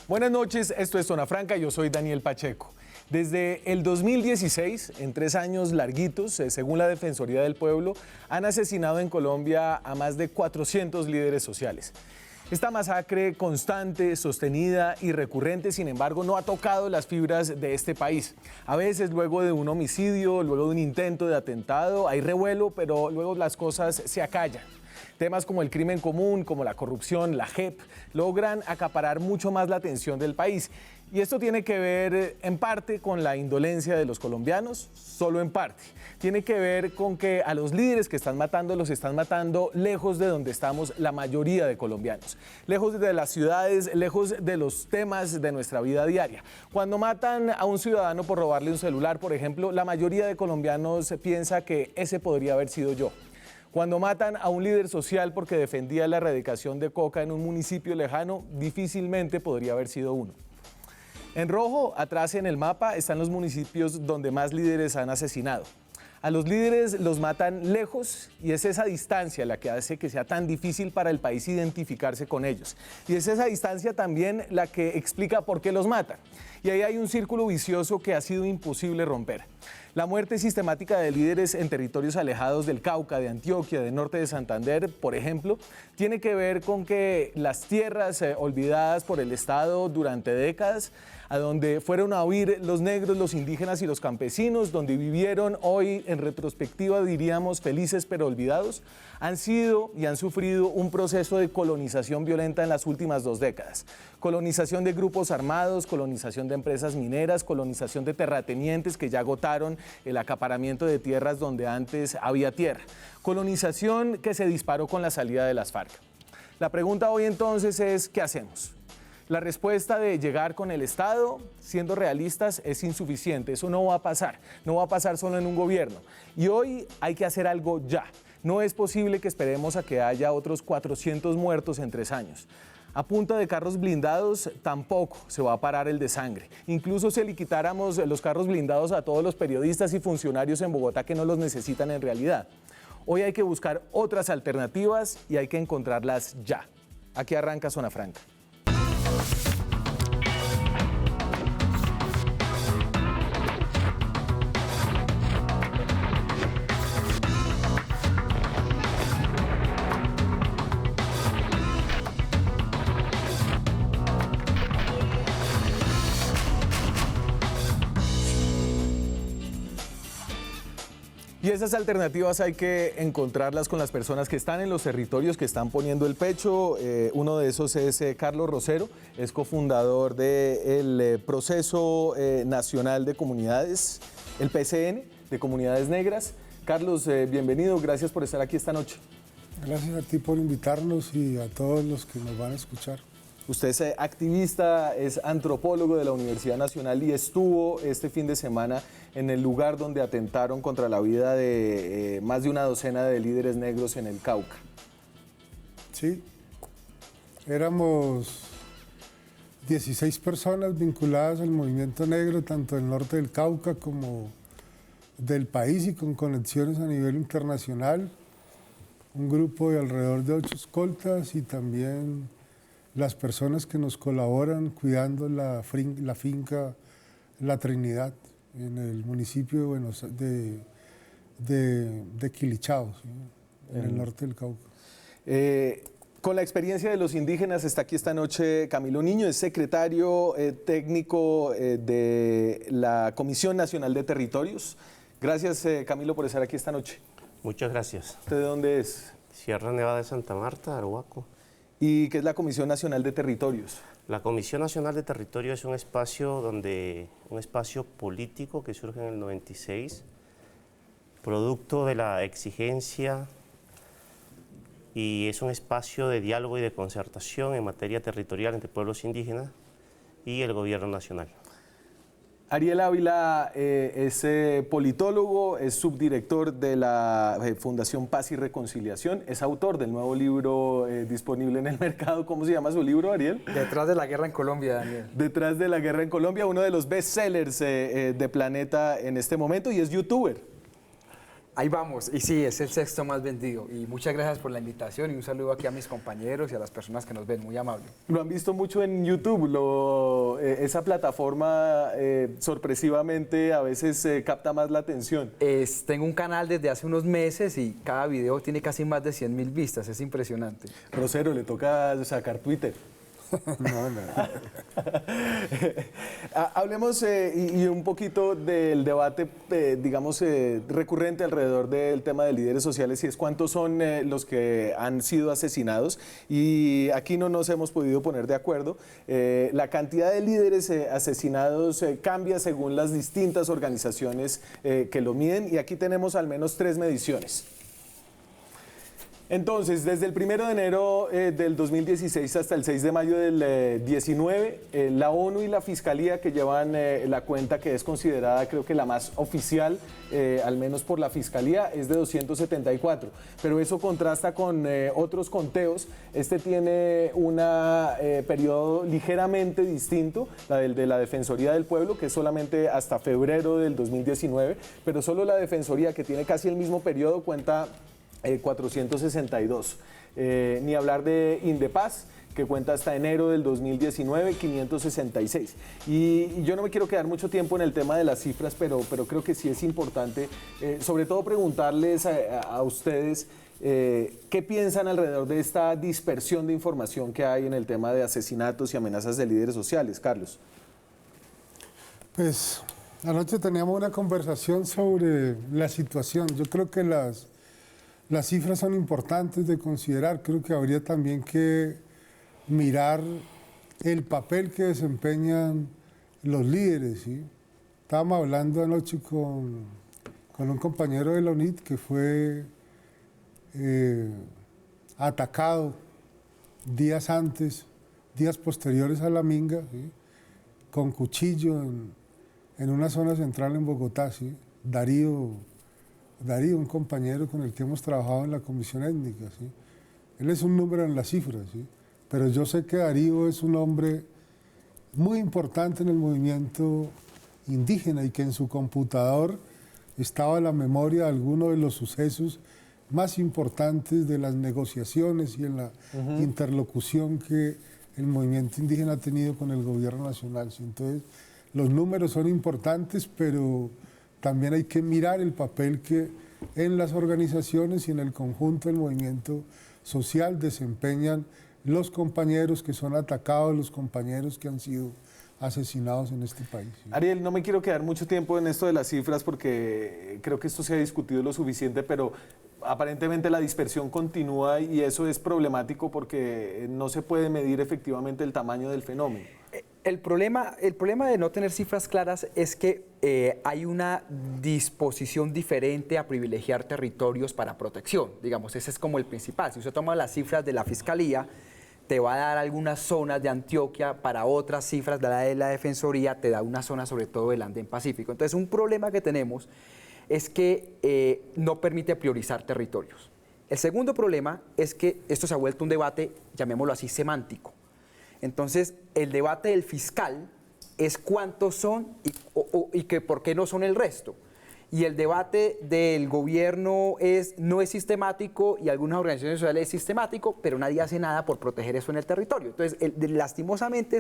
Buenas noches, esto es Zona Franca, yo soy Daniel Pacheco. Desde el 2016, en 3 años larguitos, según la Defensoría del Pueblo, han asesinado en Colombia a más de 400 líderes sociales. Esta masacre constante, sostenida y recurrente, sin embargo, no ha tocado las fibras de este país. A veces, luego de un homicidio, luego de un intento de atentado, hay revuelo, pero luego las cosas se acallan. Temas como el crimen común, como la corrupción, la JEP, logran acaparar mucho más la atención del país. Y esto tiene que ver en parte con la indolencia de los colombianos, solo en parte. Tiene que ver con que a los líderes que están matando, los están matando lejos de donde estamos la mayoría de colombianos. Lejos de las ciudades, lejos de los temas de nuestra vida diaria. Cuando matan a un ciudadano por robarle un celular, por ejemplo, la mayoría de colombianos piensa que ese podría haber sido yo. Cuando matan a un líder social porque defendía la erradicación de coca en un municipio lejano, difícilmente podría haber sido uno. En rojo, atrás en el mapa, están los municipios donde más líderes han asesinado. A los líderes los matan lejos y es esa distancia la que hace que sea tan difícil para el país identificarse con ellos. Y es esa distancia también la que explica por qué los matan. Y ahí hay un círculo vicioso que ha sido imposible romper. La muerte sistemática de líderes en territorios alejados del Cauca, de Antioquia, del norte de Santander, por ejemplo, tiene que ver con que las tierras olvidadas por el Estado durante décadas, a donde fueron a huir los negros, los indígenas y los campesinos, donde vivieron hoy en retrospectiva diríamos felices pero olvidados, han sido y han sufrido un proceso de colonización violenta en las últimas 2 décadas. Colonización de grupos armados, colonización de empresas mineras, colonización de terratenientes que ya agotaron el acaparamiento de tierras donde antes había tierra. Colonización que se disparó con la salida de las FARC. La pregunta hoy entonces es, ¿qué hacemos? La respuesta de llegar con el Estado, siendo realistas, es insuficiente. Eso no va a pasar. No va a pasar solo en un gobierno. Y hoy hay que hacer algo ya. No es posible que esperemos a que haya otros 400 muertos en 3 años. A punta de carros blindados tampoco se va a parar el desangre. Incluso si le quitáramos los carros blindados a todos los periodistas y funcionarios en Bogotá que no los necesitan en realidad. Hoy hay que buscar otras alternativas y hay que encontrarlas ya. Aquí arranca Zona Franca. Y esas alternativas hay que encontrarlas con las personas que están en los territorios, que están poniendo el pecho. Uno de esos es Carlos Rosero, es cofundador del Proceso Nacional de Comunidades, el PCN, de Comunidades Negras. Carlos, bienvenido, gracias por estar aquí esta noche. Gracias a ti por invitarnos y a todos los que nos van a escuchar. Usted es activista, es antropólogo de la Universidad Nacional y estuvo este fin de semana en el lugar donde atentaron contra la vida de más de una docena de líderes negros en el Cauca. Sí, éramos 16 personas vinculadas al movimiento negro, tanto del norte del Cauca como del país y con conexiones a nivel internacional. Un grupo de alrededor de 8 escoltas y también las personas que nos colaboran cuidando la finca La Trinidad en el municipio de Quilichao, ¿sí? En el norte del Cauca. Con la experiencia de los indígenas está aquí esta noche Camilo Niño, es secretario técnico de la Comisión Nacional de Territorios. Gracias, Camilo, por estar aquí esta noche. Muchas gracias. ¿Usted de dónde es? Sierra Nevada de Santa Marta, Arhuaco. ¿Y qué es la Comisión Nacional de Territorios? La Comisión Nacional de Territorios es un espacio político que surge en el 96, producto de la exigencia, y es un espacio de diálogo y de concertación en materia territorial entre pueblos indígenas y el gobierno nacional. Ariel Ávila es politólogo, es subdirector de la Fundación Paz y Reconciliación, es autor del nuevo libro disponible en el mercado. ¿Cómo se llama su libro, Ariel? Detrás de la guerra en Colombia, Daniel. Detrás de la guerra en Colombia, uno de los bestsellers de Planeta en este momento, y es youtuber. Ahí vamos, y sí, es el sexto más vendido. Y muchas gracias por la invitación y un saludo aquí a mis compañeros y a las personas que nos ven, muy amable. Lo han visto mucho en YouTube, esa plataforma sorpresivamente a veces capta más la atención. Tengo un canal desde hace unos meses y cada video tiene casi más de 100.000 vistas, es impresionante. Rosero, le toca sacar Twitter. No. Hablemos y un poquito del debate, digamos, recurrente alrededor del tema de líderes sociales y es cuántos son los que han sido asesinados. Y aquí no nos hemos podido poner de acuerdo. La cantidad de líderes asesinados cambia según las distintas organizaciones que lo miden y aquí tenemos al menos 3 mediciones. Entonces, desde el 1 de enero del 2016 hasta el 6 de mayo del 19, la ONU y la Fiscalía que llevan la cuenta que es considerada creo que la más oficial, al menos por la Fiscalía, es de 274. Pero eso contrasta con otros conteos. Este tiene un periodo ligeramente distinto, la del de la Defensoría del Pueblo, que es solamente hasta febrero del 2019, pero solo la Defensoría, que tiene casi el mismo periodo, cuenta 462. Ni hablar de Indepaz, que cuenta hasta enero del 2019, 566. Y yo no me quiero quedar mucho tiempo en el tema de las cifras, pero creo que sí es importante, sobre todo preguntarles a ustedes qué piensan alrededor de esta dispersión de información que hay en el tema de asesinatos y amenazas de líderes sociales. Carlos. Pues anoche teníamos una conversación sobre la situación. Yo creo que las cifras son importantes de considerar. Creo que habría también que mirar el papel que desempeñan los líderes, ¿sí? Estábamos hablando anoche con un compañero de la UNIT que fue atacado días posteriores a la minga, ¿sí? Con cuchillo en una zona central en Bogotá, ¿sí? Darío, un compañero con el que hemos trabajado en la comisión étnica, ¿sí? Él es un número en las cifras, ¿sí? Pero yo sé que Darío es un hombre muy importante en el movimiento indígena y que en su computador estaba la memoria de algunos de los sucesos más importantes de las negociaciones y en la interlocución que el movimiento indígena ha tenido con el gobierno nacional, ¿sí? Entonces, los números son importantes, pero también hay que mirar el papel que en las organizaciones y en el conjunto del movimiento social desempeñan los compañeros que son atacados, los compañeros que han sido asesinados en este país. ¿Sí? Ariel, no me quiero quedar mucho tiempo en esto de las cifras porque creo que esto se ha discutido lo suficiente, pero aparentemente la dispersión continúa y eso es problemático porque no se puede medir efectivamente el tamaño del fenómeno. El problema de no tener cifras claras es que hay una disposición diferente a privilegiar territorios para protección. Digamos, ese es como el principal. Si usted toma las cifras de la Fiscalía, te va a dar algunas zonas de Antioquia, para otras cifras de la Defensoría te da una zona sobre todo del Andén Pacífico. Entonces, un problema que tenemos es que no permite priorizar territorios. El segundo problema es que esto se ha vuelto un debate, llamémoslo así, semántico. Entonces, el debate del fiscal es cuántos son y que por qué no son el resto. Y el debate del gobierno no es sistemático y algunas organizaciones sociales es sistemático, pero nadie hace nada por proteger eso en el territorio. Entonces, lastimosamente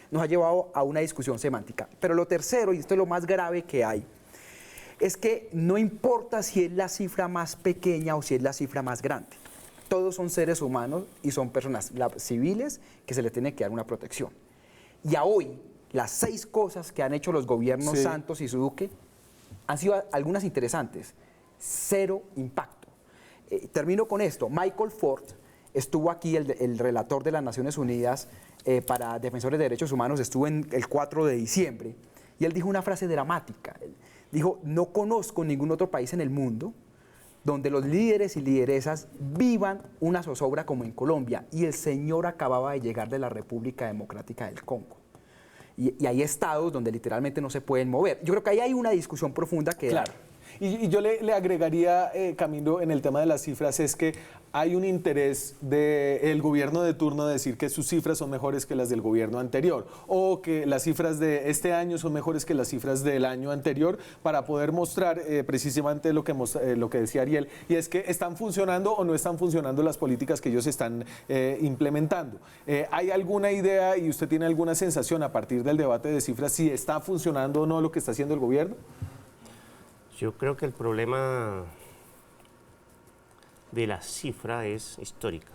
nos ha llevado a una discusión semántica. Pero lo tercero, y esto es lo más grave que hay, es que no importa si es la cifra más pequeña o si es la cifra más grande. Todos son seres humanos y son personas civiles que se les tiene que dar una protección. Y a hoy, las 6 cosas que han hecho los gobiernos Santos y Duque han sido algunas interesantes. 0 impacto. Termino con esto. Michael Ford estuvo aquí, el relator de las Naciones Unidas para Defensores de Derechos Humanos, estuvo en el 4 de diciembre y él dijo una frase dramática. Él dijo, no conozco ningún otro país en el mundo donde los líderes y lideresas vivan una zozobra como en Colombia. Y el señor acababa de llegar de la República Democrática del Congo. Y hay estados donde literalmente no se pueden mover. Yo creo que ahí hay una discusión profunda que... Claro. Y yo le agregaría, Camilo, en el tema de las cifras, es que hay un interés del gobierno de turno de decir que sus cifras son mejores que las del gobierno anterior, o que las cifras de este año son mejores que las cifras del año anterior, para poder mostrar precisamente lo que decía Ariel, y es que están funcionando o no están funcionando las políticas que ellos están implementando. ¿Hay alguna idea y usted tiene alguna sensación a partir del debate de cifras si está funcionando o no lo que está haciendo el gobierno? Yo creo que el problema de la cifra es histórica,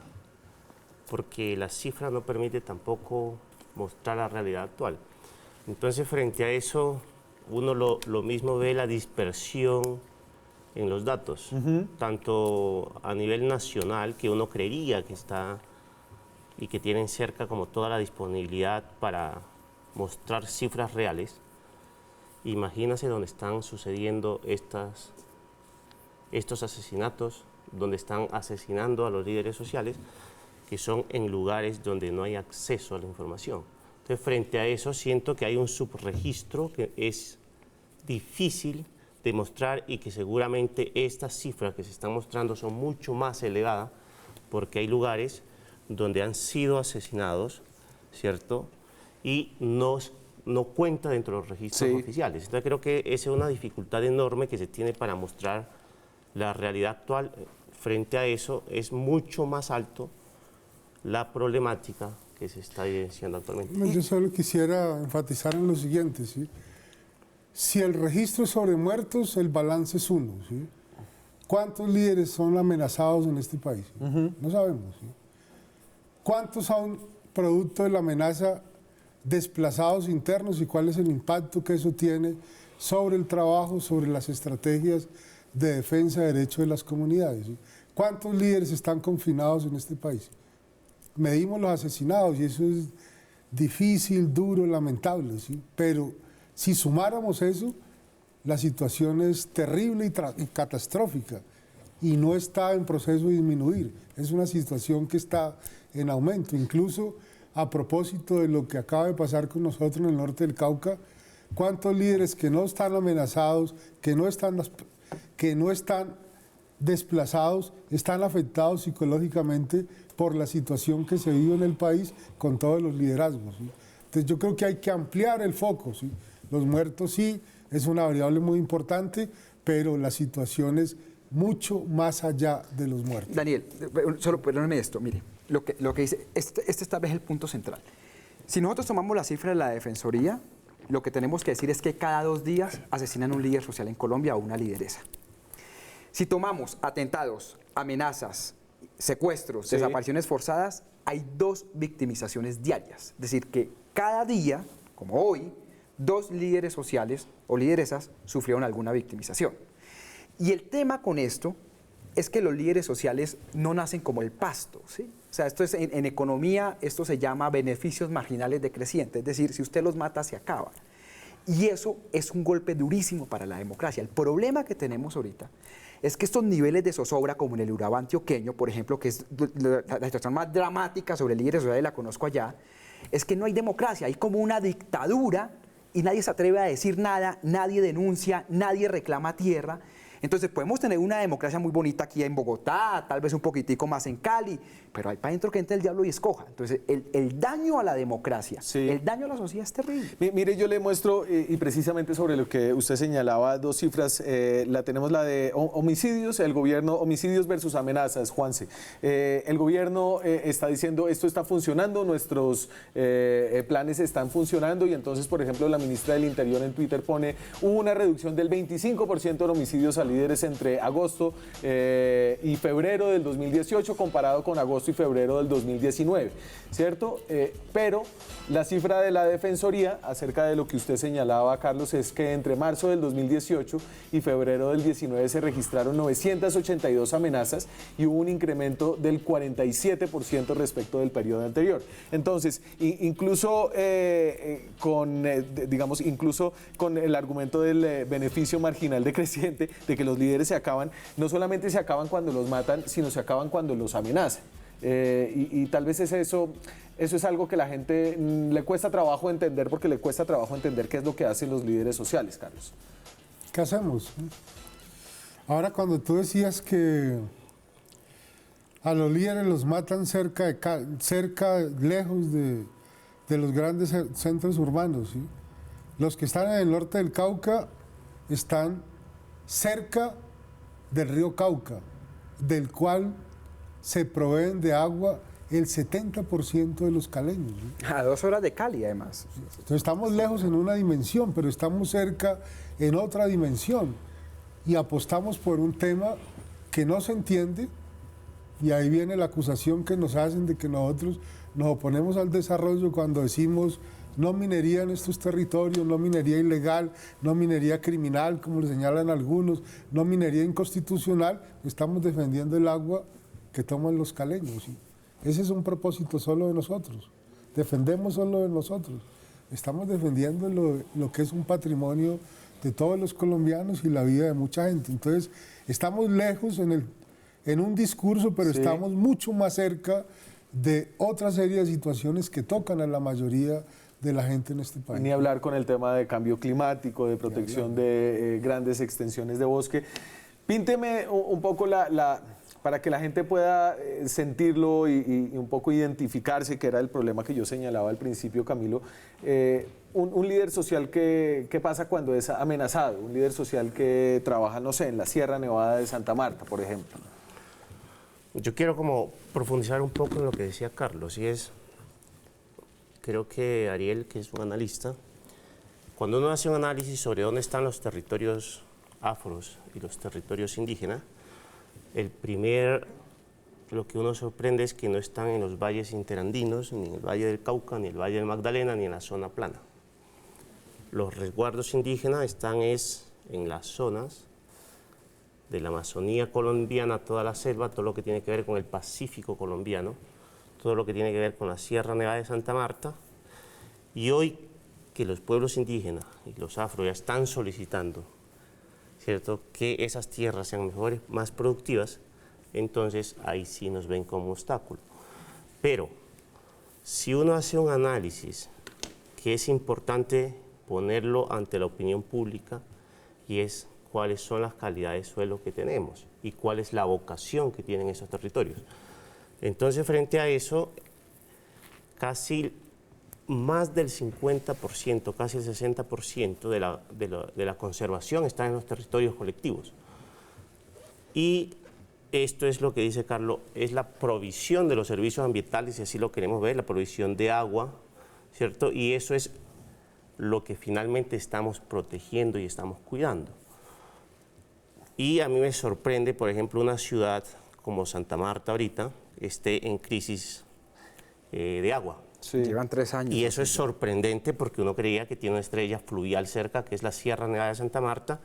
porque la cifra no permite tampoco mostrar la realidad actual. Entonces, frente a eso, uno lo mismo ve la dispersión en los datos, tanto a nivel nacional, que uno creería que está y que tienen cerca como toda la disponibilidad para mostrar cifras reales. Imagínase donde están sucediendo estos asesinatos, donde están asesinando a los líderes sociales, que son en lugares donde no hay acceso a la información. Entonces, frente a eso, siento que hay un subregistro que es difícil de mostrar y que seguramente estas cifras que se están mostrando son mucho más elevadas, porque hay lugares donde han sido asesinados, ¿cierto? Y no cuenta dentro de los registros oficiales. Entonces, creo que esa es una dificultad enorme que se tiene para mostrar la realidad actual. Frente a eso, es mucho más alto la problemática que se está evidenciando actualmente. Yo solo quisiera enfatizar en lo siguiente, ¿sí? Si el registro es sobre muertos, el balance es 1, ¿sí? ¿Cuántos líderes son amenazados en este país? No sabemos, ¿sí? ¿Cuántos son producto de la amenaza desplazados internos y cuál es el impacto que eso tiene sobre el trabajo, sobre las estrategias de defensa de derechos de las comunidades? ¿Sí? ¿Cuántos líderes están confinados en este país? Medimos los asesinados y eso es difícil, duro, lamentable, ¿sí? Pero si sumáramos eso, la situación es terrible y catastrófica y no está en proceso de disminuir. Es una situación que está en aumento. Incluso a propósito de lo que acaba de pasar con nosotros en el norte del Cauca, ¿cuántos líderes que no están amenazados, que no están desplazados, están afectados psicológicamente por la situación que se vive en el país con todos los liderazgos? ¿Sí? Entonces yo creo que hay que ampliar el foco, ¿sí? Los muertos sí, es una variable muy importante, pero la situación es mucho más allá de los muertos. Daniel, solo perdóneme esto, mire, lo que dice, este es tal vez el punto central. Si nosotros tomamos la cifra de la Defensoría, lo que tenemos que decir es que cada 2 días asesinan un líder social en Colombia o una lideresa. Si tomamos atentados, amenazas, secuestros, desapariciones forzadas, hay 2 victimizaciones diarias. Es decir, que cada día, como hoy, 2 líderes sociales o lideresas sufrieron alguna victimización. Y el tema con esto es que los líderes sociales no nacen como el pasto, ¿sí? O sea, esto es, en economía esto se llama beneficios marginales decrecientes, es decir, si usted los mata se acaba. Y eso es un golpe durísimo para la democracia. El problema que tenemos ahorita es que estos niveles de zozobra, como en el Urabá antioqueño, por ejemplo, que es la situación más dramática sobre líderes sociales, la conozco allá, es que no hay democracia, hay como una dictadura y nadie se atreve a decir nada, nadie denuncia, nadie reclama tierra. Entonces podemos tener una democracia muy bonita aquí en Bogotá, tal vez un poquitico más en Cali, pero hay para adentro que entre el diablo y escoja. Entonces el daño a la democracia, el daño a la sociedad es terrible. Mire, yo le muestro, y precisamente sobre lo que usted señalaba, 2 cifras, tenemos la de homicidios, el gobierno, homicidios versus amenazas, Juanse. El gobierno está diciendo, esto está funcionando, nuestros planes están funcionando, y entonces, por ejemplo, la ministra del Interior en Twitter pone, hubo una reducción del 25% en homicidios a líderes entre agosto y febrero del 2018 comparado con agosto y febrero del 2019, ¿cierto? Pero la cifra de la Defensoría acerca de lo que usted señalaba, Carlos, es que entre marzo del 2018 y febrero del 19 se registraron 982 amenazas y hubo un incremento del 47% respecto del periodo anterior. Entonces, incluso incluso con el argumento del beneficio marginal decreciente, de que los líderes se acaban, no solamente se acaban cuando los matan, sino se acaban cuando los amenazan. Y tal vez eso es algo que la gente le cuesta trabajo entender, porque le cuesta trabajo entender qué es lo que hacen los líderes sociales, Carlos. ¿Qué hacemos? Ahora, cuando tú decías que a los líderes los matan lejos de los grandes centros urbanos, ¿sí? Los que están en el norte del Cauca están cerca del río Cauca, del cual se proveen de agua el 70% de los caleños, ¿sí? A 2 horas de Cali, además. Entonces estamos lejos en una dimensión, pero estamos cerca en otra dimensión. Y apostamos por un tema que no se entiende, y ahí viene la acusación que nos hacen de que nosotros nos oponemos al desarrollo cuando decimos no minería en estos territorios, no minería ilegal, no minería criminal, como le señalan algunos, no minería inconstitucional. Estamos defendiendo el agua que toman los caleños, ¿sí? Ese es un propósito solo de nosotros. Defendemos solo de nosotros. Estamos defendiendo lo que es un patrimonio de todos los colombianos y la vida de mucha gente. Entonces, estamos lejos en un discurso, pero Sí. estamos mucho más cerca de otra serie de situaciones que tocan a la mayoría de la gente en este país. Ni hablar con el tema de cambio climático, de protección de grandes extensiones de bosque. Pínteme un poco para que la gente pueda sentirlo y un poco identificarse, que era el problema que yo señalaba al principio, Camilo. Un líder social, ¿qué pasa cuando es amenazado? Un líder social que trabaja, no sé, en la Sierra Nevada de Santa Marta, por ejemplo. Yo quiero como profundizar un poco en lo que decía Carlos, y creo que Ariel, que es un analista, cuando uno hace un análisis sobre dónde están los territorios afros y los territorios indígenas, lo que uno sorprende es que no están en los valles interandinos, ni en el Valle del Cauca, ni en el Valle del Magdalena, ni en la zona plana. Los resguardos indígenas están en las zonas de la Amazonía colombiana, toda la selva, todo lo que tiene que ver con el Pacífico colombiano, todo lo que tiene que ver con la Sierra Nevada de Santa Marta. Y hoy que los pueblos indígenas y los afro ya están solicitando, ¿cierto?, que esas tierras sean mejores, más productivas, entonces ahí sí nos ven como obstáculo. Pero si uno hace un análisis que es importante ponerlo ante la opinión pública, y es cuáles son las calidades de suelo que tenemos y cuál es la vocación que tienen esos territorios. Entonces, frente a eso, casi más del 50%, casi el 60% de la conservación está en los territorios colectivos. Y esto es lo que dice Carlos, es la provisión de los servicios ambientales, si así lo queremos ver, la provisión de agua, ¿cierto? Y eso es lo que finalmente estamos protegiendo y estamos cuidando. Y a mí me sorprende, por ejemplo, una ciudad como Santa Marta ahorita esté en crisis de agua. Sí. Llevan 3 años. Y eso es sorprendente porque uno creía que tiene una estrella fluvial cerca, que es la Sierra Nevada de Santa Marta,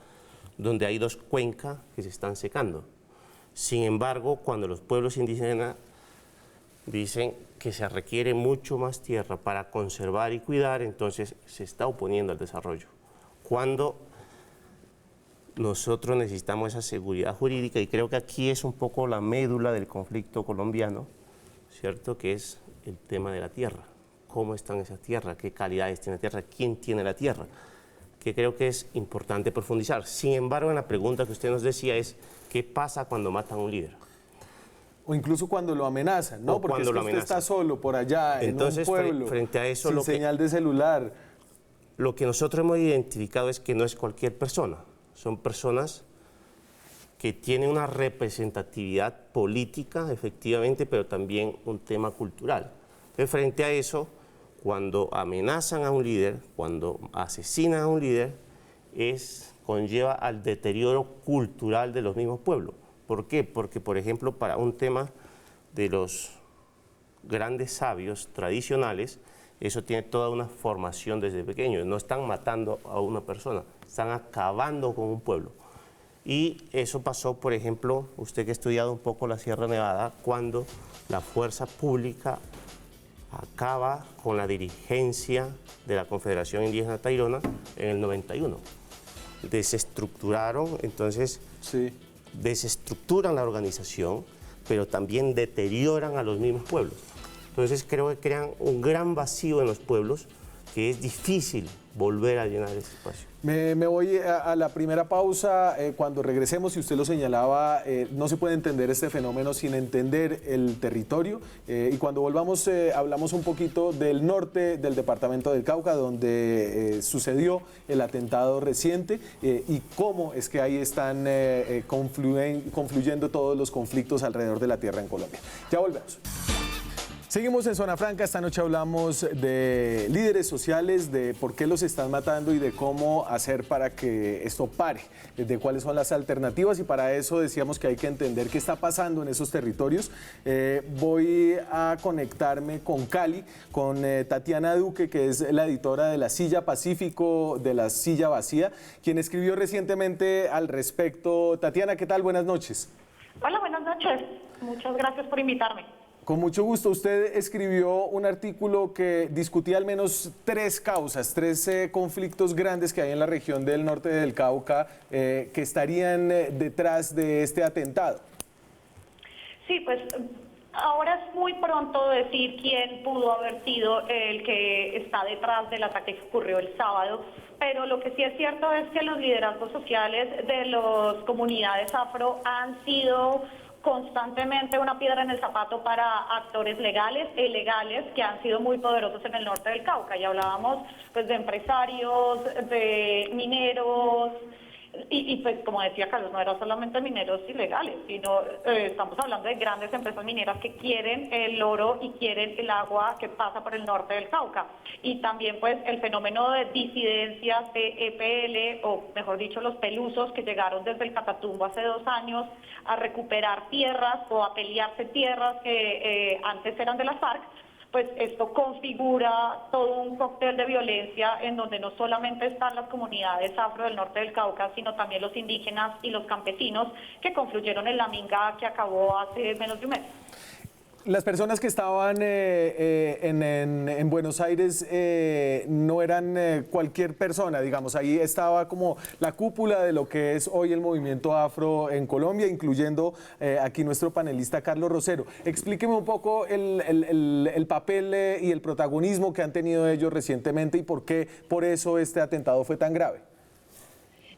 donde hay 2 cuencas que se están secando. Sin embargo, cuando los pueblos indígenas dicen que se requiere mucho más tierra para conservar y cuidar, entonces se está oponiendo al desarrollo. Cuando nosotros necesitamos esa seguridad jurídica, y creo que aquí es un poco la médula del conflicto colombiano, ¿cierto?, que es el tema de la tierra. ¿Cómo están esas tierras? ¿Qué calidades tiene la tierra? ¿Quién tiene la tierra? Que creo que es importante profundizar. Sin embargo, en la pregunta que usted nos decía es, ¿qué pasa cuando matan a un líder? O incluso cuando lo amenazan, ¿no? O Porque cuando es que lo usted amenazan. está solo por allá, Entonces, en un pueblo, frente a eso, sin señal de celular. Lo que nosotros hemos identificado es que no es cualquier persona. Son personas que tienen una representatividad política, efectivamente, pero también un tema cultural. Entonces, frente a eso, cuando amenazan a un líder, cuando asesinan a un líder, conlleva al deterioro cultural de los mismos pueblos. ¿Por qué? Porque, por ejemplo, para un tema de los grandes sabios tradicionales, eso tiene toda una formación desde pequeño. No están matando a una persona, están acabando con un pueblo. Y eso pasó, por ejemplo, usted que ha estudiado un poco la Sierra Nevada, cuando la fuerza pública acaba con la dirigencia de la Confederación Indígena Tairona en el 91. Desestructuraron, entonces, Sí. desestructuran la organización, pero también deterioran a los mismos pueblos. Entonces creo que crean un gran vacío en los pueblos, que es difícil volver a llenar ese espacio. Me voy a la primera pausa. Cuando regresemos, si usted lo señalaba, no se puede entender este fenómeno sin entender el territorio. Y cuando volvamos, hablamos un poquito del norte del departamento del Cauca, donde sucedió el atentado reciente y cómo es que ahí están confluyendo todos los conflictos alrededor de la tierra en Colombia. Ya volvemos. Seguimos en Zona Franca. Esta noche hablamos de líderes sociales, de por qué los están matando y de cómo hacer para que esto pare, de cuáles son las alternativas, y para eso decíamos que hay que entender qué está pasando en esos territorios. Voy a conectarme con Cali, con Tatiana Duque, que es la editora de La Silla Pacífico, de La Silla Vacía, quien escribió recientemente al respecto. Tatiana, ¿qué tal? Buenas noches. Hola, buenas noches. Muchas gracias por invitarme. Con mucho gusto. Usted escribió un artículo que discutía al menos tres causas, tres conflictos grandes que hay en la región del norte del Cauca que estarían detrás de este atentado. Sí, pues ahora es muy pronto decir quién pudo haber sido el que está detrás del ataque que ocurrió el sábado, pero lo que sí es cierto es que los liderazgos sociales de las comunidades afro han sido constantemente una piedra en el zapato para actores legales e ilegales que han sido muy poderosos en el norte del Cauca. Ya hablábamos pues de empresarios, de mineros, y pues como decía Carlos, no era solamente mineros ilegales, sino estamos hablando de grandes empresas mineras que quieren el oro y quieren el agua que pasa por el norte del Cauca. Y también pues el fenómeno de disidencias de EPL, o mejor dicho los pelusos que llegaron desde el Catatumbo hace 2 años a recuperar tierras o a pelearse tierras que antes eran de las FARC. Pues esto configura todo un cóctel de violencia en donde no solamente están las comunidades afro del norte del Cauca, sino también los indígenas y los campesinos que confluyeron en la minga que acabó hace menos de un mes. Las personas que estaban en Buenos Aires no eran cualquier persona, digamos, ahí estaba como la cúpula de lo que es hoy el movimiento afro en Colombia, incluyendo aquí nuestro panelista Carlos Rosero. Explíqueme un poco el papel y el protagonismo que han tenido ellos recientemente y por qué por eso este atentado fue tan grave.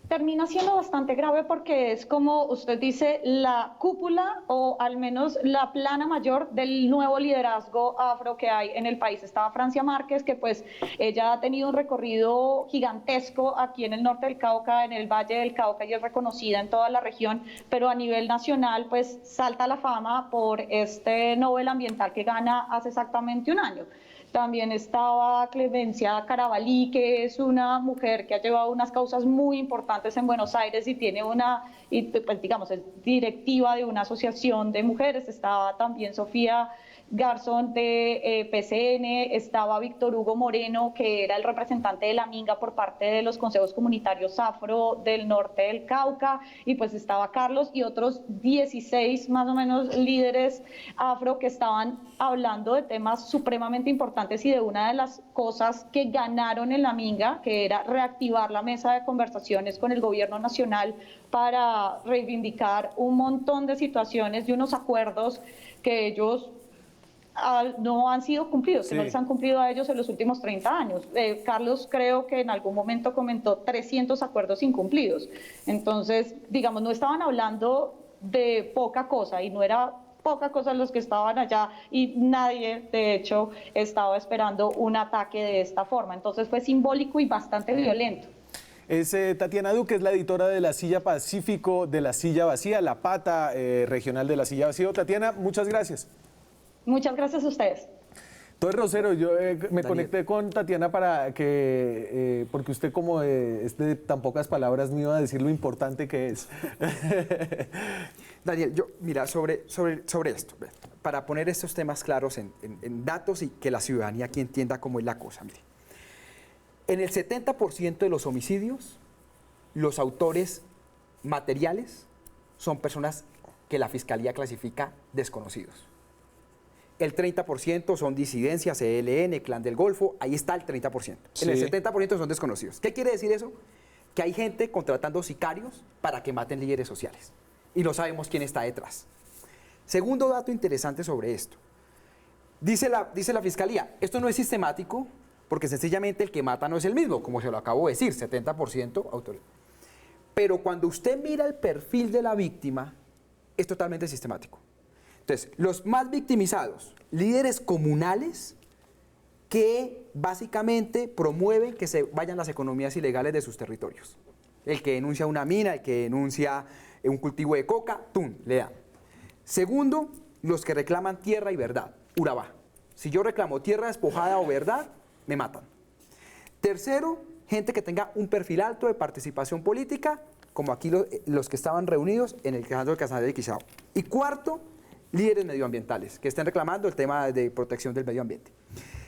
Termina siendo bastante grave porque es, como usted dice, la cúpula o al menos la plana mayor del nuevo liderazgo afro que hay en el país. Estaba Francia Márquez, que pues ella ha tenido un recorrido gigantesco aquí en el norte del Cauca, en el Valle del Cauca, y es reconocida en toda la región, pero a nivel nacional pues salta a la fama por este Nobel ambiental que gana hace exactamente un año. También estaba Clemencia Carabalí, que es una mujer que ha llevado unas causas muy importantes en Buenos Aires y tiene pues digamos, es directiva de una asociación de mujeres. Estaba también Sofía Garzón de PCN, estaba Víctor Hugo Moreno, que era el representante de la Minga por parte de los consejos comunitarios afro del norte del Cauca, y pues estaba Carlos y otros 16 más o menos líderes afro que estaban hablando de temas supremamente importantes y de una de las cosas que ganaron en la Minga, que era reactivar la mesa de conversaciones con el gobierno nacional para reivindicar un montón de situaciones y unos acuerdos que ellos no han sido cumplidos, que no les han cumplido a ellos en los últimos 30 años. Carlos creo que en algún momento comentó 300 acuerdos incumplidos. Entonces, digamos, no estaban hablando de poca cosa y no era poca cosa los que estaban allá y nadie, de hecho, estaba esperando un ataque de esta forma. Entonces fue simbólico y bastante violento. Es Tatiana Duque, es la editora de La Silla Pacífico, de La Silla Vacía, la pata regional de La Silla Vacía. Tatiana, muchas gracias. Muchas gracias a ustedes. Entonces, Rosero, yo me conecté con Tatiana para que, porque usted como es de tan pocas palabras me iba a decir lo importante que es. Daniel, mira, sobre esto, para poner estos temas claros en datos y que la ciudadanía aquí entienda cómo es la cosa, mire. En el 70% de los homicidios, los autores materiales son personas que la Fiscalía clasifica desconocidos. El 30% son disidencias, ELN, Clan del Golfo, ahí está el 30%. Sí. En el 70% son desconocidos. ¿Qué quiere decir eso? Que hay gente contratando sicarios para que maten líderes sociales. Y no sabemos quién está detrás. Segundo dato interesante sobre esto. Dice la Fiscalía, esto no es sistemático, porque sencillamente el que mata no es el mismo, como se lo acabo de decir, 70% autoridad. Pero cuando usted mira el perfil de la víctima, es totalmente sistemático. Entonces, los más victimizados, líderes comunales que básicamente promueven que se vayan las economías ilegales de sus territorios. El que denuncia una mina, el que denuncia un cultivo de coca, ¡tum!, le dan. Segundo, los que reclaman tierra y verdad, Urabá. Si yo reclamo tierra despojada o verdad, me matan. Tercero, gente que tenga un perfil alto de participación política, como aquí los que estaban reunidos en el caso de Casanare y Quizao. Y cuarto, líderes medioambientales, que estén reclamando el tema de protección del medio ambiente.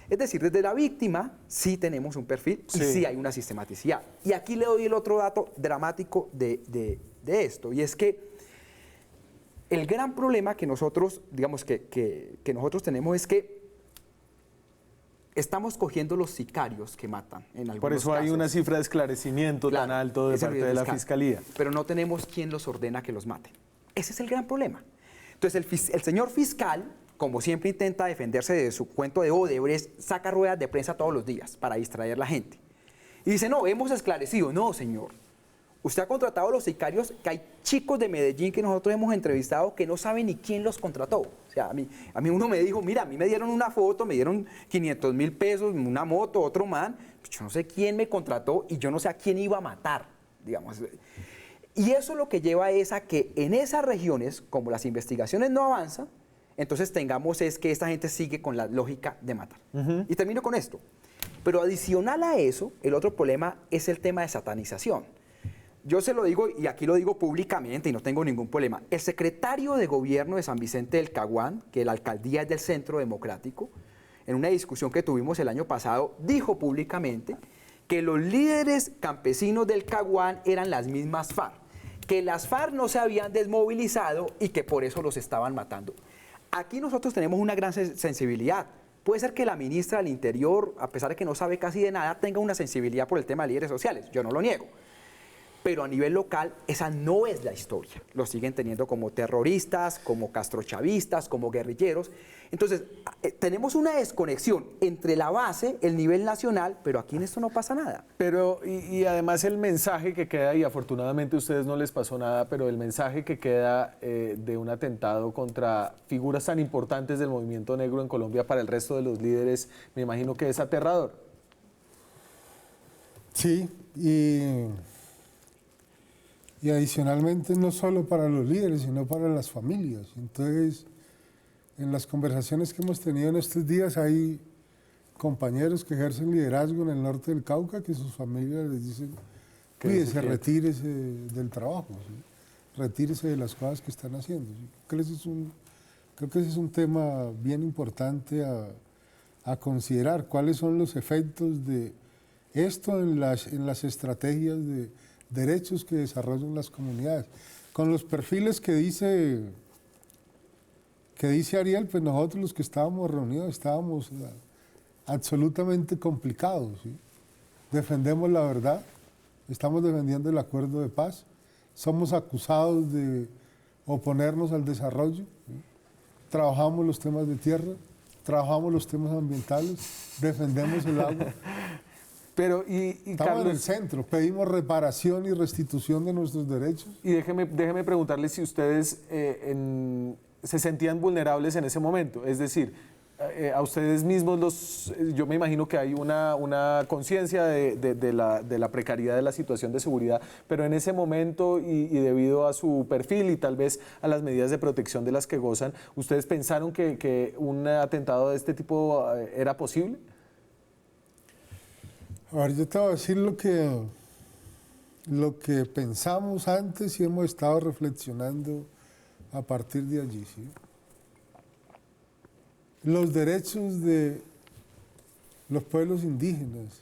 Es decir, desde la víctima sí tenemos un perfil y sí hay una sistematicidad. Y aquí le doy el otro dato dramático de esto, y es que el gran problema que nosotros, digamos, que nosotros tenemos es que estamos cogiendo los sicarios que matan en algunos Por eso hay casos. una cifra de esclarecimiento tan alto de parte de la Fiscalía. Pero no tenemos quien los ordena que los maten. Ese es el gran problema. Entonces el señor fiscal, como siempre intenta defenderse de su cuento de Odebrecht, saca ruedas de prensa todos los días para distraer a la gente. Y dice, no, hemos esclarecido. No, señor. Usted ha contratado a los sicarios, que hay chicos de Medellín que nosotros hemos entrevistado que no saben ni quién los contrató. O sea, a mí uno me dijo, mira, a mí me dieron una foto, me dieron 500.000 pesos, una moto, otro man, pues yo no sé quién me contrató y yo no sé a quién iba a matar, digamos. Y eso lo que lleva es a que en esas regiones, como las investigaciones no avanzan, entonces tengamos es que esta gente sigue con la lógica de matar. Y termino con esto. Pero adicional a eso, el otro problema es el tema de satanización. Yo se lo digo, y aquí lo digo públicamente y no tengo ningún problema. El secretario de gobierno de San Vicente del Caguán, que la alcaldía es del Centro Democrático, en una discusión que tuvimos el año pasado, dijo públicamente que los líderes campesinos del Caguán eran las mismas FARC, que las FARC no se habían desmovilizado y que por eso los estaban matando. Aquí nosotros tenemos una gran sensibilidad. Puede ser que la ministra del Interior, a pesar de que no sabe casi de nada, tenga una sensibilidad por el tema de líderes sociales. Yo no lo niego. Pero a nivel local, esa no es la historia. Los siguen teniendo como terroristas, como castrochavistas, como guerrilleros. Entonces, tenemos una desconexión entre la base, el nivel nacional, pero aquí en esto no pasa nada. Pero, y además el mensaje que queda, y afortunadamente a ustedes no les pasó nada, pero el mensaje que queda de un atentado contra figuras tan importantes del movimiento negro en Colombia para el resto de los líderes, me imagino que es aterrador. Sí, y adicionalmente no solo para los líderes, sino para las familias. Entonces, en las conversaciones que hemos tenido en estos días, hay compañeros que ejercen liderazgo en el norte del Cauca que sus familias les dicen, cuídese, retírese del trabajo, ¿sí? Retírese de las cosas que están haciendo. ¿Sí? Creo que ese es un tema bien importante a considerar, cuáles son los efectos de esto en las estrategias de derechos que desarrollan las comunidades. Con los perfiles que dice Ariel, pues nosotros los que estábamos reunidos estábamos absolutamente complicados, ¿sí? Defendemos la verdad, estamos defendiendo el acuerdo de paz, somos acusados de oponernos al desarrollo, ¿sí? Trabajamos los temas de tierra, trabajamos los temas ambientales, defendemos el agua. Pero, Estamos Carlos, en el centro, pedimos reparación y restitución de nuestros derechos. y déjeme preguntarle si ustedes se sentían vulnerables en ese momento. Es decir, a ustedes mismos, yo me imagino que hay una conciencia de la precariedad de la situación de seguridad, pero en ese momento y debido a su perfil y tal vez a las medidas de protección de las que gozan, ¿ustedes pensaron que un atentado de este tipo era posible? A ver, yo te voy a decir lo que pensamos antes y hemos estado reflexionando a partir de allí, ¿sí? Los derechos de los pueblos indígenas,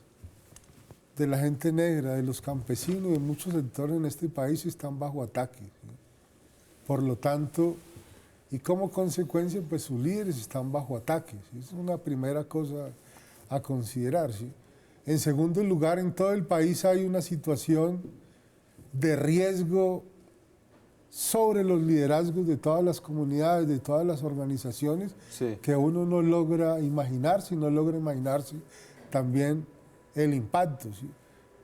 de la gente negra, de los campesinos y de muchos sectores en este país están bajo ataque, ¿sí? Por lo tanto, y como consecuencia, pues sus líderes están bajo ataque, ¿sí? Es una primera cosa a considerar, ¿sí? En segundo lugar, en todo el país hay una situación de riesgo sobre los liderazgos de todas las comunidades, de todas las organizaciones, Sí. que uno no logra imaginarse, también el impacto, ¿sí?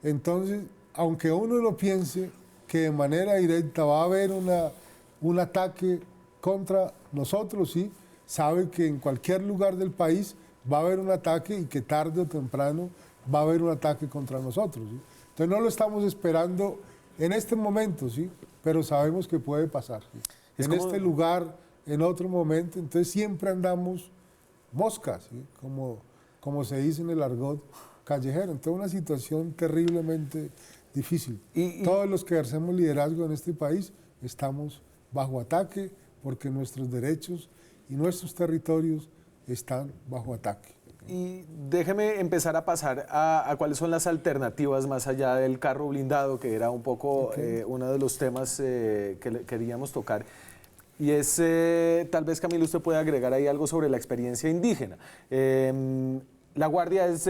Entonces, aunque uno no piense que de manera directa va a haber un ataque contra nosotros, ¿sí? Sabe que en cualquier lugar del país va a haber un ataque y que tarde o temprano va a haber un ataque contra nosotros, ¿sí? Entonces no lo estamos esperando en este momento, ¿sí? Pero sabemos que puede pasar, ¿sí? En este lugar, en otro momento, entonces siempre andamos moscas, ¿sí? Como se dice en el argot callejero. Entonces una situación terriblemente difícil. Todos los que ejercemos liderazgo en este país estamos bajo ataque porque nuestros derechos y nuestros territorios están bajo ataque. Y déjeme empezar a pasar a cuáles son las alternativas más allá del carro blindado, que era un poco uno de los temas que queríamos tocar. Y es, tal vez Camilo, usted puede agregar ahí algo sobre la experiencia indígena. La Guardia es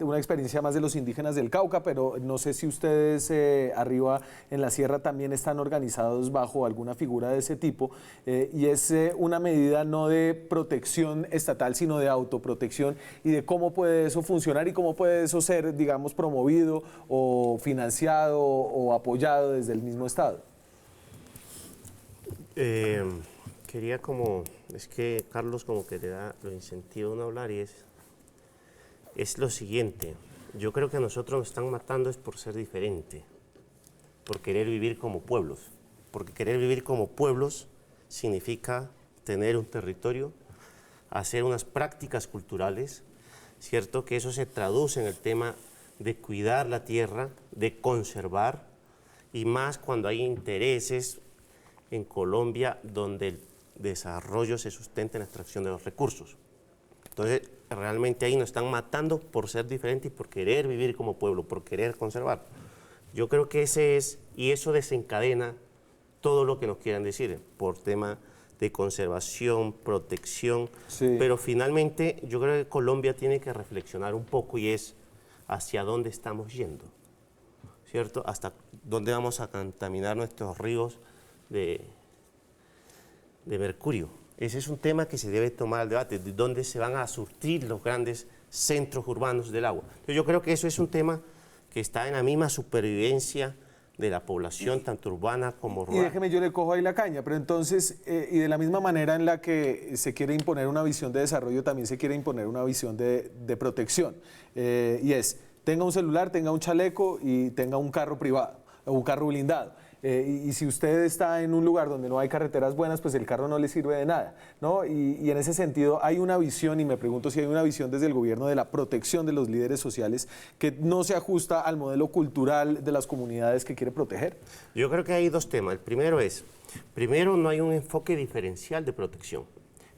una experiencia más de los indígenas del Cauca, pero no sé si ustedes arriba en la sierra también están organizados bajo alguna figura de ese tipo, y es una medida no de protección estatal, sino de autoprotección, y de cómo puede eso funcionar y cómo puede eso ser, digamos, promovido o financiado o apoyado desde el mismo Estado. Quería es que Carlos como que le da los incentivos a no hablar y es lo siguiente. Yo creo que a nosotros nos están matando es por ser diferente, por querer vivir como pueblos, porque querer vivir como pueblos significa tener un territorio, hacer unas prácticas culturales, ¿cierto? Que eso se traduce en el tema de cuidar la tierra, de conservar, y más cuando hay intereses en Colombia donde el desarrollo se sustenta en la extracción de los recursos. Entonces, realmente ahí nos están matando por ser diferentes y por querer vivir como pueblo, por querer conservar. Yo creo que ese es, y eso desencadena todo lo que nos quieran decir, por tema de conservación, protección, sí. Pero finalmente yo creo que Colombia tiene que reflexionar un poco y es hacia dónde estamos yendo, ¿cierto? Hasta dónde vamos a contaminar nuestros ríos de mercurio. Ese es un tema que se debe tomar al debate, de dónde se van a surtir los grandes centros urbanos del agua. Entonces yo creo que eso es un tema que está en la misma supervivencia de la población, tanto urbana como rural. Y déjeme, yo le cojo ahí la caña, pero entonces, y de la misma manera en la que se quiere imponer una visión de desarrollo, también se quiere imponer una visión de protección. Y es, tenga un celular, tenga un chaleco y tenga un carro privado, o un carro blindado. Y si usted está en un lugar donde no hay carreteras buenas, pues el carro no le sirve de nada, ¿no? Y en ese sentido hay una visión, y me pregunto si hay una visión desde el gobierno de la protección de los líderes sociales que no se ajusta al modelo cultural de las comunidades que quiere proteger. Yo creo que hay dos temas. El primero no hay un enfoque diferencial de protección,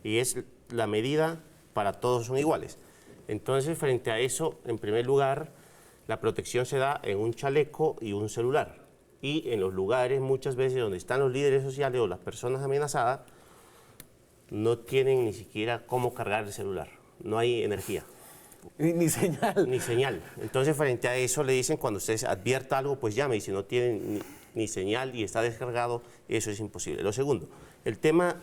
y es la medida para todos son iguales. Entonces, frente a eso, en primer lugar, la protección se da en un chaleco y un celular. Y en los lugares muchas veces donde están los líderes sociales o las personas amenazadas, no tienen ni siquiera cómo cargar el celular, no hay energía. Ni señal. Ni señal. Entonces frente a eso le dicen, cuando usted advierta algo, pues llame, y si no tiene ni señal y está descargado, eso es imposible. Lo segundo, el tema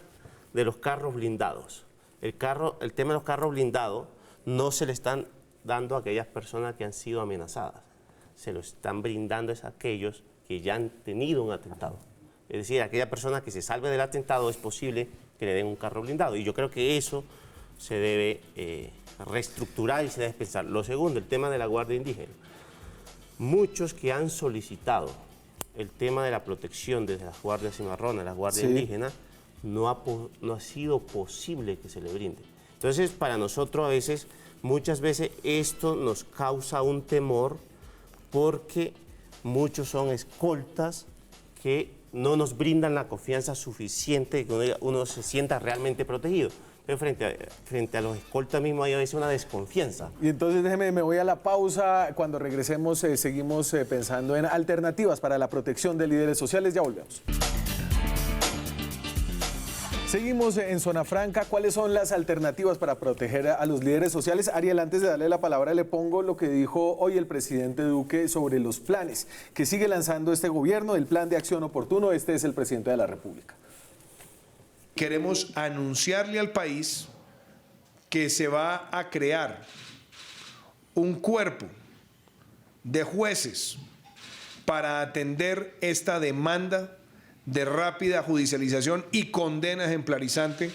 de los carros blindados. El tema de los carros blindados no se le están dando a aquellas personas que han sido amenazadas, se lo están brindando a aquellos que ya han tenido un atentado. Es decir, a aquella persona que se salve del atentado es posible que le den un carro blindado. Y yo creo que eso se debe reestructurar y se debe pensar. Lo segundo, el tema de la Guardia Indígena. Muchos que han solicitado el tema de la protección desde las Guardias Cimarronas, las Guardias Indígenas, no ha sido posible que se le brinde. Entonces, para nosotros a veces, muchas veces esto nos causa un temor porque muchos son escoltas que no nos brindan la confianza suficiente que uno se sienta realmente protegido. Entonces, frente a los escoltas mismos hay a veces una desconfianza. Y entonces déjeme, me voy a la pausa. Cuando regresemos seguimos pensando en alternativas para la protección de líderes sociales. Ya volvemos. Seguimos en Zona Franca. ¿Cuáles son las alternativas para proteger a los líderes sociales? Ariel, antes de darle la palabra, le pongo lo que dijo hoy el presidente Duque sobre los planes que sigue lanzando este gobierno, el plan de acción oportuno. Este es el presidente de la República. Queremos anunciarle al país que se va a crear un cuerpo de jueces para atender esta demanda de rápida judicialización y condena ejemplarizante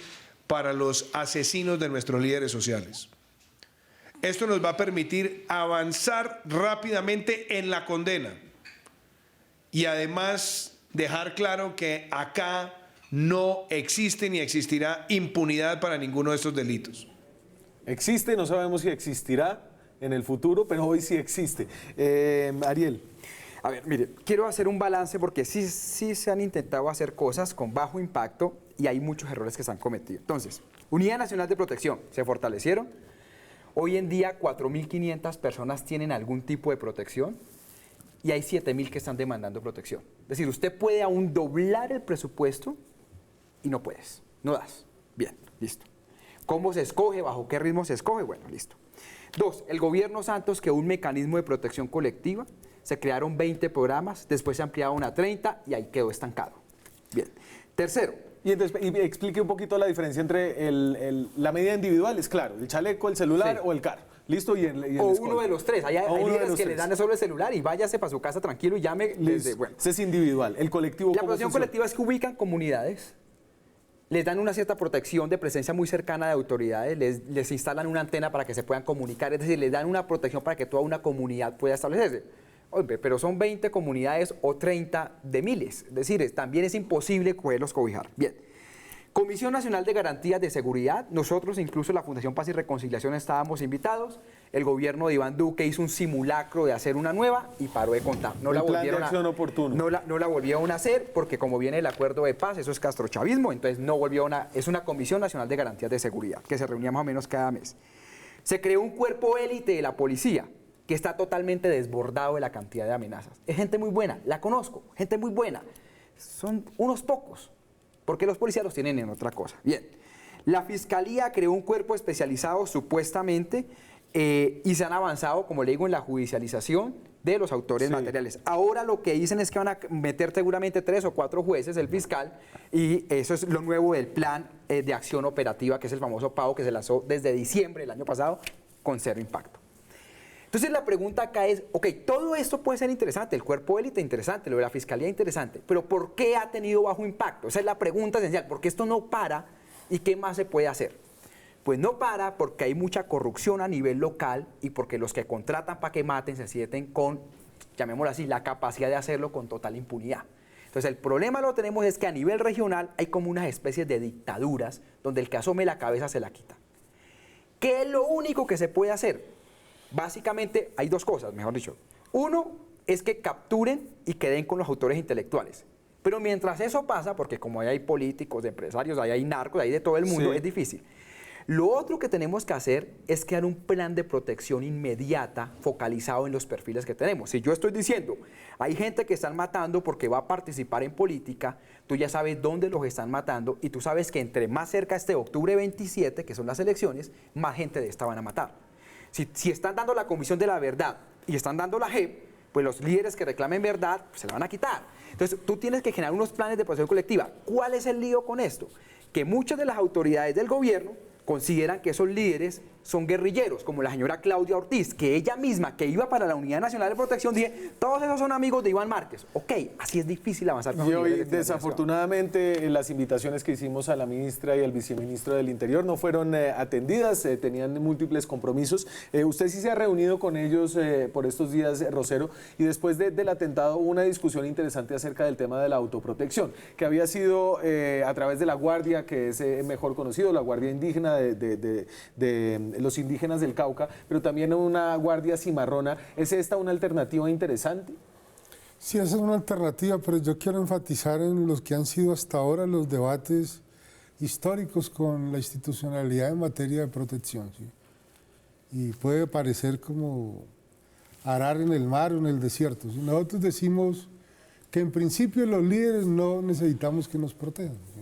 para los asesinos de nuestros líderes sociales. Esto nos va a permitir avanzar rápidamente en la condena y además dejar claro que acá no existe ni existirá impunidad para ninguno de estos delitos. Existe, no sabemos si existirá en el futuro, pero hoy sí existe. Ariel. A ver, mire, quiero hacer un balance porque sí se han intentado hacer cosas con bajo impacto y hay muchos errores que se han cometido. Entonces, Unidad Nacional de Protección, se fortalecieron. Hoy en día 4.500 personas tienen algún tipo de protección y hay 7.000 que están demandando protección. Es decir, usted puede aún doblar el presupuesto y no puedes, no das. Bien, listo. ¿Cómo se escoge? ¿Bajo qué ritmo se escoge? Bueno, listo. 2, el gobierno Santos creó un mecanismo de protección colectiva. Se crearon 20 programas, después se ampliaron a 30 y ahí quedó estancado. Bien. Tercero. Y explique un poquito la diferencia entre la medida individual, es claro, el chaleco, el celular Sí. o el carro. ¿Listo? Y el O escolta. uno de los tres. Hay líderes que le dan solo el celular y váyase para su casa tranquilo y llame desde... Bueno. Ese es individual. El colectivo, La ¿cómo protección funciona? colectiva es que ubican comunidades, les dan una cierta protección de presencia muy cercana de autoridades, les instalan una antena para que se puedan comunicar, es decir, les dan una protección para que toda una comunidad pueda establecerse. Oye, pero son 20 comunidades o 30 de miles, es decir, también es imposible poderlos cobijar. Bien. Comisión Nacional de Garantías de Seguridad, nosotros incluso la Fundación Paz y Reconciliación estábamos invitados, el gobierno de Iván Duque hizo un simulacro de hacer una nueva y paró de contar. No El la plan de volvieron acción oportuno. no la volvieron a hacer porque como viene el acuerdo de paz, eso es castrochavismo, entonces no volvieron a... Es una Comisión Nacional de Garantías de Seguridad que se reunía más o menos cada mes. Se creó un cuerpo élite de la policía que está totalmente desbordado de la cantidad de amenazas. Es gente muy buena, la conozco, gente muy buena. Son unos pocos, porque los policías los tienen en otra cosa. Bien, la Fiscalía creó un cuerpo especializado supuestamente y se han avanzado, como le digo, en la judicialización de los autores materiales. Ahora lo que dicen es que van a meter seguramente 3 o 4 jueces, el fiscal, y eso es lo nuevo del plan de acción operativa, que es el famoso PAO, que se lanzó desde diciembre del año pasado con 0 impacto. Entonces la pregunta acá es, ok, todo esto puede ser interesante, el cuerpo élite interesante, lo de la fiscalía interesante, pero ¿por qué ha tenido bajo impacto? Esa es la pregunta esencial, ¿por qué esto no para y qué más se puede hacer? Pues no para porque hay mucha corrupción a nivel local y porque los que contratan para que maten se sienten con, llamémoslo así, la capacidad de hacerlo con total impunidad. Entonces el problema lo tenemos es que a nivel regional hay como unas especies de dictaduras donde el que asome la cabeza se la quita. ¿Qué es lo único que se puede hacer? Básicamente hay 2 cosas, mejor dicho. Uno es que capturen y queden con los autores intelectuales. Pero mientras eso pasa, porque como ahí hay políticos, empresarios, ahí hay narcos, hay de todo el mundo, es difícil. Lo otro que tenemos que hacer es crear un plan de protección inmediata focalizado en los perfiles que tenemos. Si yo estoy diciendo, hay gente que están matando porque va a participar en política, tú ya sabes dónde los están matando y tú sabes que entre más cerca esté octubre 27, que son las elecciones, más gente de esta van a matar. Si están dando la Comisión de la Verdad y están dando la JEP, pues los líderes que reclamen verdad pues se la van a quitar. Entonces tú tienes que generar unos planes de protección colectiva. ¿Cuál es el lío con esto? Que muchas de las autoridades del gobierno consideran que esos líderes son guerrilleros, como la señora Claudia Ortiz, que ella misma, que iba para la Unidad Nacional de Protección, dice, todos esos son amigos de Iván Márquez. Ok, así es difícil avanzar con Y los hoy, líderes de desafortunadamente, las invitaciones que hicimos a la ministra y al viceministro del Interior no fueron atendidas, tenían múltiples compromisos. Usted sí se ha reunido con ellos por estos días, Rosero, y después del atentado hubo una discusión interesante acerca del tema de la autoprotección, que había sido a través de la Guardia, que es mejor conocido, la Guardia Indígena de los indígenas del Cauca, pero también una guardia cimarrona. ¿Es esta una alternativa interesante? Sí, esa es una alternativa, pero yo quiero enfatizar en los que han sido hasta ahora los debates históricos con la institucionalidad en materia de protección. ¿Sí? Y puede parecer como arar en el mar o en el desierto. ¿Sí? Nosotros decimos que en principio los líderes no necesitamos que nos protejan. ¿Sí?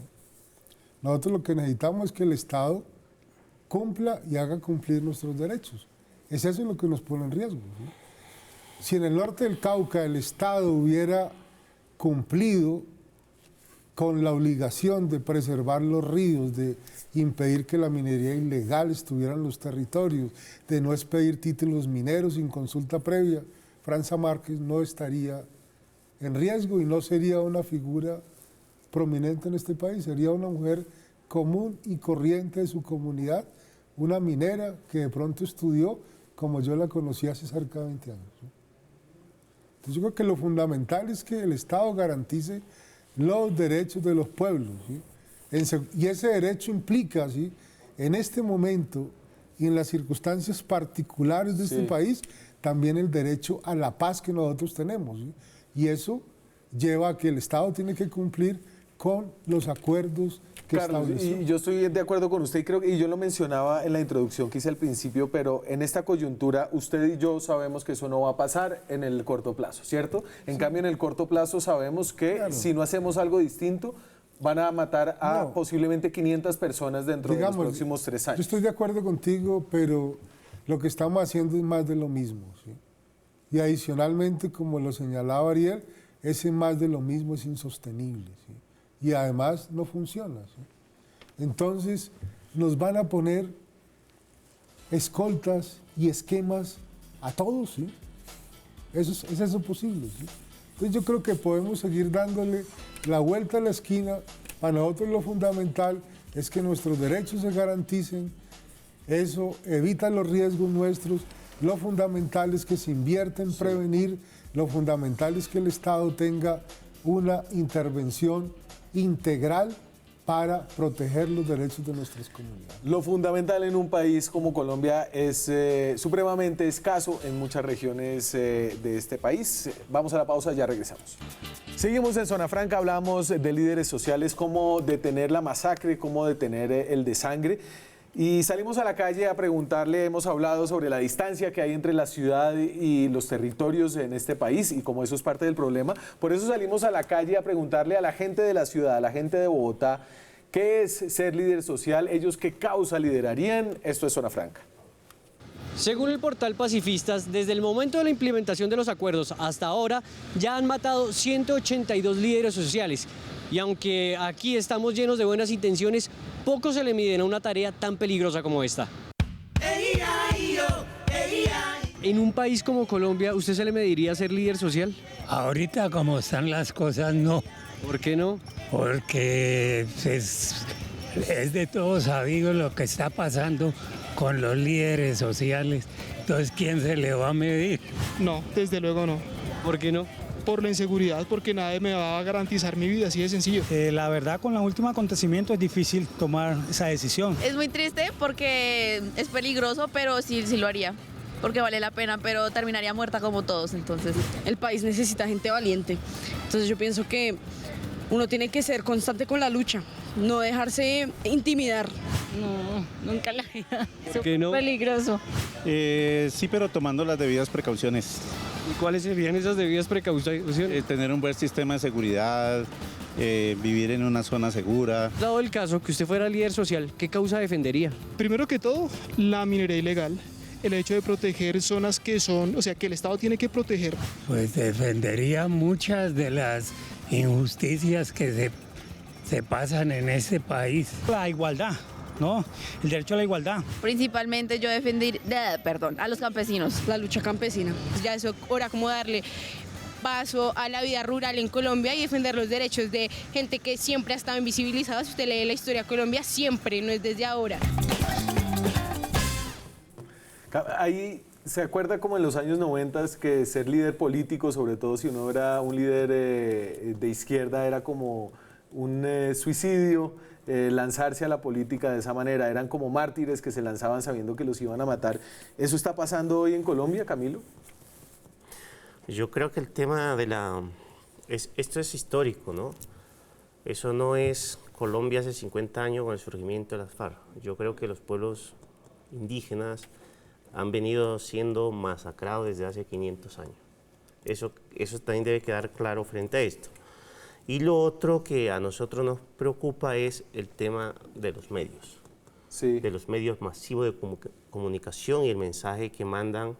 Nosotros lo que necesitamos es que el Estado cumpla y haga cumplir nuestros derechos. Es eso lo que nos pone en riesgo. ¿Sí? Si en el norte del Cauca el Estado hubiera cumplido con la obligación de preservar los ríos, de impedir que la minería ilegal estuviera en los territorios, de no expedir títulos mineros sin consulta previa, Franza Márquez no estaría en riesgo y no sería una figura prominente en este país, sería una mujer común y corriente de su comunidad, una minera que de pronto estudió como yo la conocí hace cerca de 20 años. Entonces yo creo que lo fundamental es que el Estado garantice los derechos de los pueblos, ¿sí? Y ese derecho implica, ¿sí?, en este momento y en las circunstancias particulares de este país, también el derecho a la paz que nosotros tenemos, ¿sí? Y eso lleva a que el Estado tiene que cumplir con los acuerdos que estableció. Y yo estoy de acuerdo con usted, y yo lo mencionaba en la introducción que hice al principio, pero en esta coyuntura usted y yo sabemos que eso no va a pasar en el corto plazo, ¿cierto? En cambio, en el corto plazo sabemos que si no hacemos algo distinto, van a matar a posiblemente 500 personas dentro de los próximos 3 años. Yo estoy de acuerdo contigo, pero lo que estamos haciendo es más de lo mismo, ¿sí? Y adicionalmente, como lo señalaba Ariel, ese más de lo mismo es insostenible, ¿sí? Y además no funciona, ¿sí? Entonces nos van a poner escoltas y esquemas a todos, ¿sí? ¿Es eso posible? ¿Sí? Entonces yo creo que podemos seguir dándole la vuelta a la esquina. Para nosotros lo fundamental es que nuestros derechos se garanticen, eso evita los riesgos nuestros, lo fundamental es que se invierta en prevenir, lo fundamental es que el Estado tenga una intervención integral para proteger los derechos de nuestras comunidades. Lo fundamental en un país como Colombia es supremamente escaso en muchas regiones de este país. Vamos a la pausa, ya regresamos. Seguimos en Zona Franca, hablamos de líderes sociales, cómo detener la masacre, cómo detener el desangre. Y salimos a la calle a preguntarle, hemos hablado sobre la distancia que hay entre la ciudad y los territorios en este país y cómo eso es parte del problema. Por eso salimos a la calle a preguntarle a la gente de la ciudad, a la gente de Bogotá, ¿qué es ser líder social? ¿Ellos qué causa liderarían? Esto es Zona Franca. Según el portal Pacifistas, desde el momento de la implementación de los acuerdos hasta ahora, ya han matado 182 líderes sociales. Y aunque aquí estamos llenos de buenas intenciones, poco se le miden a una tarea tan peligrosa como esta. En un país como Colombia, ¿usted se le mediría ser líder social? Ahorita como están las cosas, no. ¿Por qué no? Porque es de todos sabido lo que está pasando con los líderes sociales. Entonces, ¿quién se le va a medir? No, desde luego no. ¿Por qué no? Por la inseguridad, porque nadie me va a garantizar mi vida, así de sencillo. La verdad, con el último acontecimiento es difícil tomar esa decisión. Es muy triste porque es peligroso, pero sí lo haría, porque vale la pena, pero terminaría muerta como todos. Entonces, el país necesita gente valiente. Entonces yo pienso que uno tiene que ser constante con la lucha, no dejarse intimidar. No, nunca la vida. ¿Por qué no? Peligroso. Sí, pero tomando las debidas precauciones. ¿Y cuáles serían esas debidas precauciones? Tener un buen sistema de seguridad, vivir en una zona segura. Dado el caso que usted fuera líder social, ¿qué causa defendería? Primero que todo, la minería ilegal. El hecho de proteger zonas que son, o sea, que el Estado tiene que proteger. Pues defendería muchas de las injusticias que se pasan en este país. La igualdad, ¿no? El derecho a la igualdad. Principalmente yo defendería, a los campesinos. La lucha campesina. Ya es hora como darle paso a la vida rural en Colombia y defender los derechos de gente que siempre ha estado invisibilizada. Si usted lee la historia de Colombia, siempre, no es desde ahora. Ahí se acuerda como en los años 90 que ser líder político, sobre todo si uno era un líder de izquierda, era como un suicidio, lanzarse a la política de esa manera. Eran como mártires que se lanzaban sabiendo que los iban a matar. ¿Eso está pasando hoy en Colombia, Camilo? Yo creo que el tema de esto es histórico, ¿no? Eso no es Colombia hace 50 años con el surgimiento de las FARC. Yo creo que los pueblos indígenas han venido siendo masacrados desde hace 500 años. Eso también debe quedar claro frente a esto. Y lo otro que a nosotros nos preocupa es el tema de los medios. Sí. De los medios masivos de comunicación y el mensaje que mandan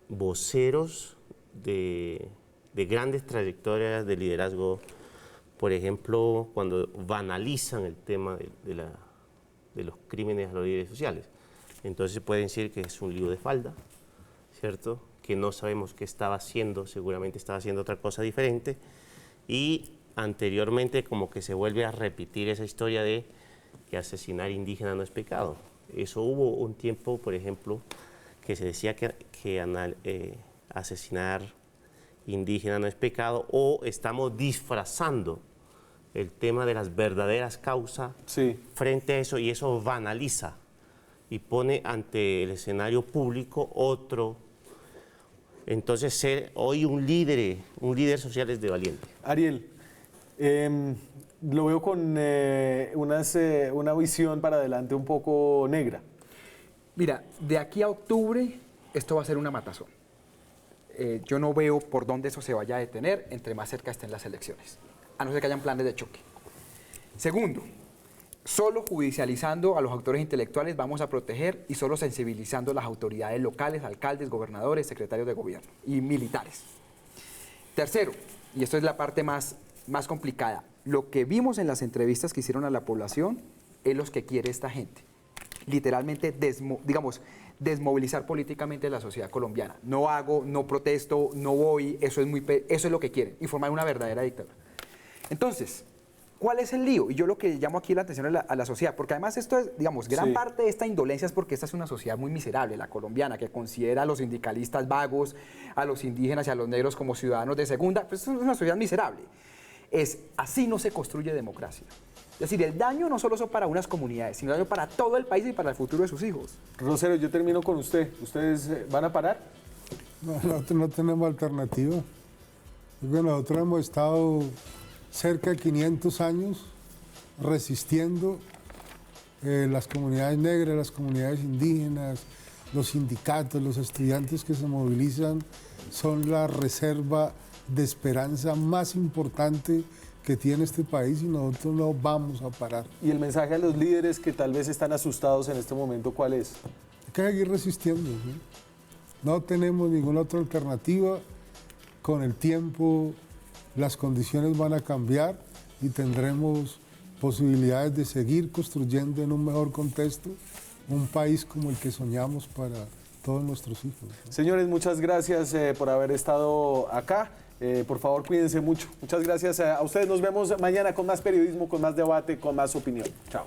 voceros de grandes trayectorias de liderazgo por ejemplo, cuando banalizan el tema de los crímenes a los líderes sociales. Entonces pueden decir que es un lío de falda, ¿cierto? Que no sabemos qué estaba haciendo, seguramente estaba haciendo otra cosa diferente, y anteriormente como que se vuelve a repetir esa historia de que asesinar indígena no es pecado. Eso hubo un tiempo, por ejemplo, que se decía que asesinar indígena no es pecado, o estamos disfrazando el tema de las verdaderas causas frente a eso, y eso banaliza y pone ante el escenario público otro. Entonces, ser hoy un líder social es de valiente. Ariel, lo veo con una visión para adelante un poco negra. Mira, de aquí a octubre esto va a ser una matazón. Yo no veo por dónde eso se vaya a detener entre más cerca estén las elecciones, a no ser que hayan planes de choque. Segundo, solo judicializando a los actores intelectuales vamos a proteger, y solo sensibilizando a las autoridades locales, alcaldes, gobernadores, secretarios de gobierno y militares. Tercero, y esto es la parte más complicada, lo que vimos en las entrevistas que hicieron a la población es lo que quiere esta gente. Literalmente, desmovilizar políticamente a la sociedad colombiana. No hago, no protesto, no voy, eso es lo que quieren, y formar una verdadera dictadura. Entonces, ¿cuál es el lío? Y yo lo que llamo aquí la atención a la sociedad, porque además esto es, gran parte de esta indolencia es porque esta es una sociedad muy miserable, la colombiana, que considera a los sindicalistas vagos, a los indígenas y a los negros como ciudadanos de segunda. Pues es una sociedad miserable. Así no se construye democracia. Es decir, el daño no solo son para unas comunidades, sino el daño para todo el país y para el futuro de sus hijos. Rosero, yo termino con usted. ¿Ustedes van a parar? No tenemos alternativa. Nosotros hemos estado cerca de 500 años resistiendo, las comunidades negras, las comunidades indígenas, los sindicatos, los estudiantes que se movilizan son la reserva de esperanza más importante que tiene este país, y nosotros no vamos a parar. ¿Y el mensaje a los líderes que tal vez están asustados en este momento, cuál es? Hay que seguir resistiendo, ¿sí? No tenemos ninguna otra alternativa. Con el tiempo las condiciones van a cambiar y tendremos posibilidades de seguir construyendo en un mejor contexto un país como el que soñamos para todos nuestros hijos, ¿no? Señores, muchas gracias por haber estado acá. Por favor, cuídense mucho. Muchas gracias a ustedes. Nos vemos mañana con más periodismo, con más debate, con más opinión. Chao.